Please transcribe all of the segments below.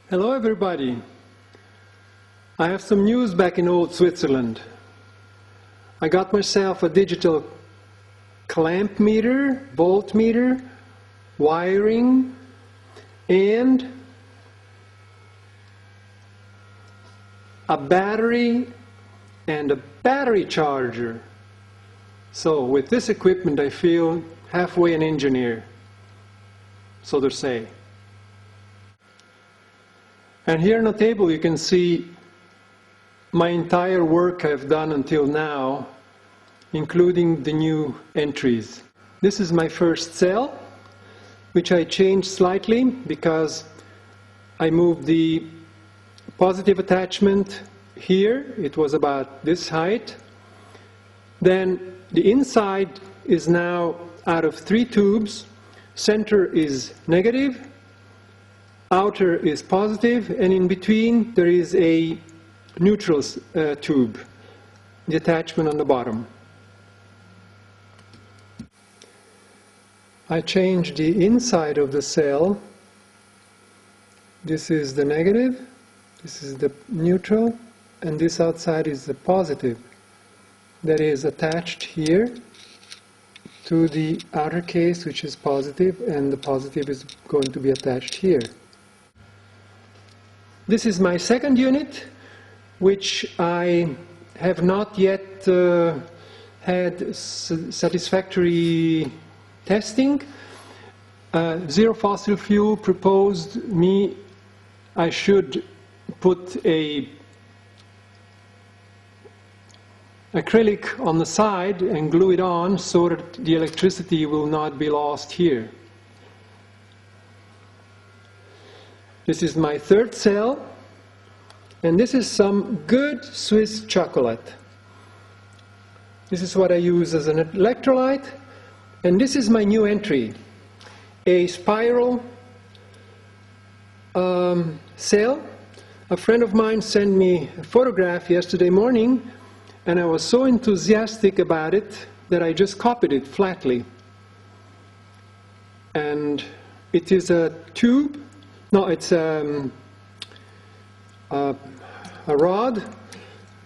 Hello everybody. I have some news back in old Switzerland. I got myself a digital clamp meter, voltmeter, wiring, and a battery and a battery charger. So with this equipment I feel halfway an engineer, so to say. And here on the table you can see my entire work I've done until now, including the new entries. This is my first cell, which I changed slightly because I moved the positive attachment here. It was about this height. Then the inside is now out of 3 tubes. Center is negative, outer is positive, and in between there is a neutral tube, the attachment on the bottom. I changed the inside of the cell. This is the negative, this is the neutral, and this outside is the positive. That is attached here to the outer case, which is positive, and the positive is going to be attached here. This is my second unit, which I have not yet had satisfactory testing. Zero fossil fuel proposed me I should put a acrylic on the side and glue it on so that the electricity will not be lost here. This is my third cell, and this is some good Swiss chocolate. This is what I use as an electrolyte, and this is my new entry, a spiral cell. A friend of mine sent me a photograph yesterday morning, and I was so enthusiastic about it that I just copied it flatly. And it is a tube. No, it's a rod.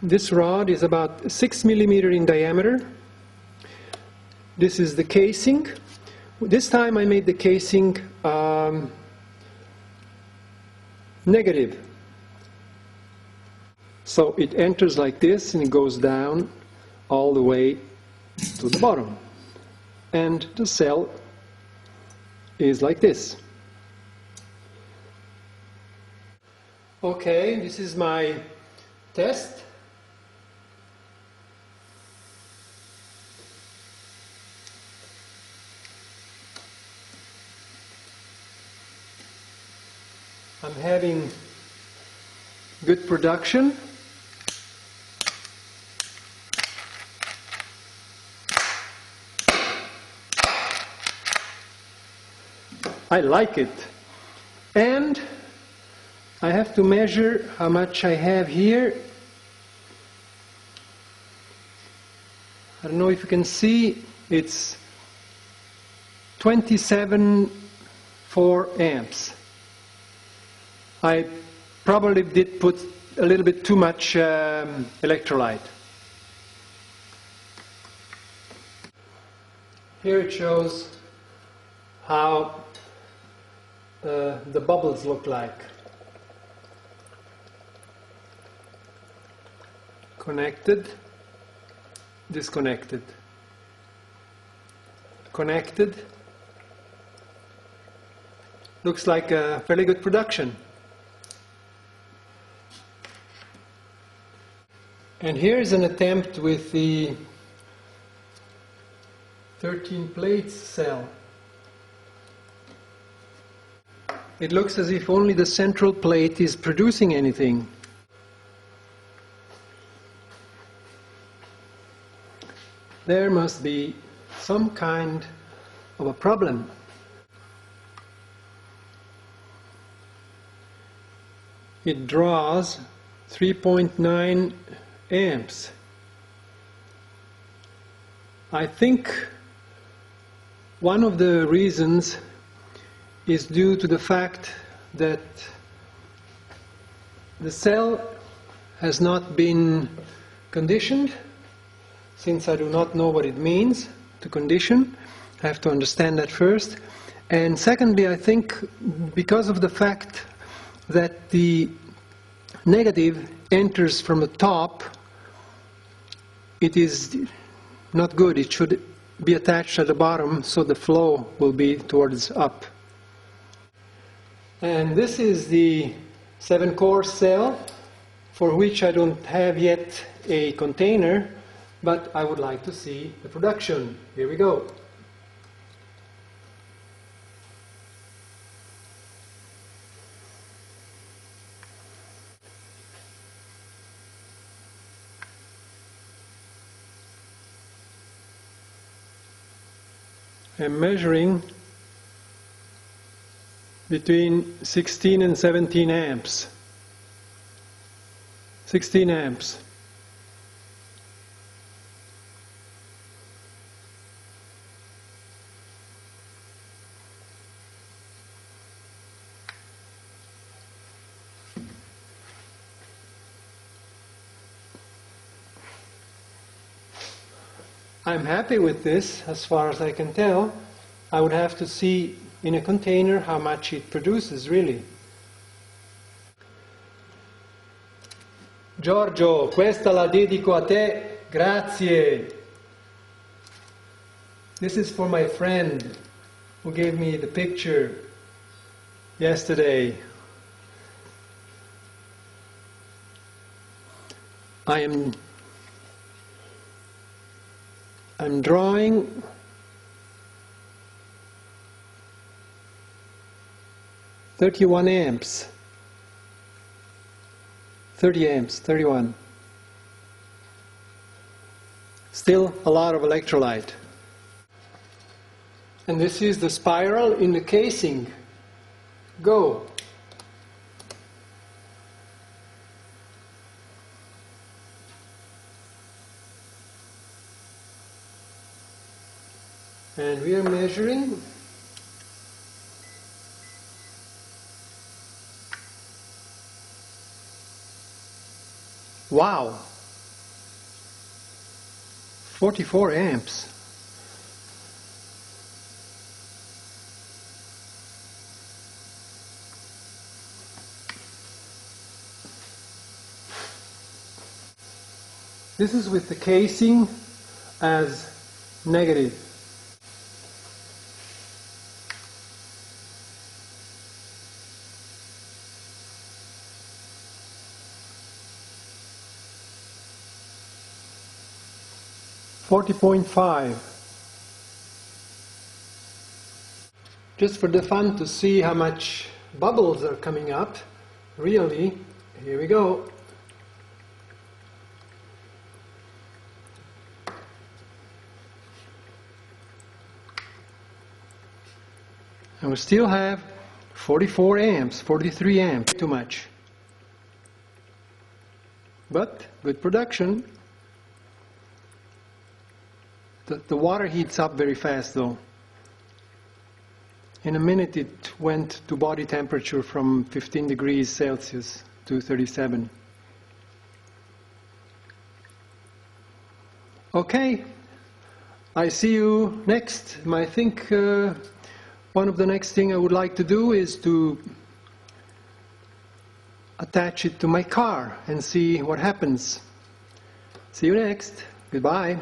This rod is about 6 millimeters in diameter. This is the casing. This time I made the casing negative. So it enters like this and it goes down all the way to the bottom. And the cell is like this. Okay, this is my test. I'm having good production. I like it. And I have to measure how much I have here. I don't know if you can see, it's 27.4 amps. I probably did put a little bit too much electrolyte. Here it shows how the bubbles look like. Connected, disconnected, connected. Looks like a fairly good production. And here's an attempt with the 13 plates cell. It looks as if only the central plate is producing anything. There must be some kind of a problem. It draws 3.9 amps. I think one of the reasons is due to the fact that The cell has not been conditioned, since I do not know what it means to condition. I have to understand that first. And secondly, I think because of the fact that the negative enters from the top, it is not good. It should be attached at the bottom, so the flow will be towards up. And this is the 7-core cell, for which I don't have yet a container, but I would like to see the production. Here we go. I'm measuring between 16 and 17 amps. 16 amps. I'm happy with this, as far as I can tell. I would have to see in a container how much it produces, really. Giorgio, questa la dedico a te, grazie. This is for my friend who gave me the picture yesterday. I'm drawing 31 amps. 30 amps, 31. Still a lot of electrolyte. And this is the spiral in the casing. Go! And we are measuring . Wow! 44 amps. This is with the casing as negative. .5. Just for the fun to see how much bubbles are coming up, really, here we go. And we still have 44 amps, 43 amps, too much. But good production. The water heats up very fast though. In a minute it went to body temperature from 15 degrees Celsius to 37. Okay, I see you next. I think one of the next thing I would like to do is to attach it to my car and see what happens. See you next. Goodbye.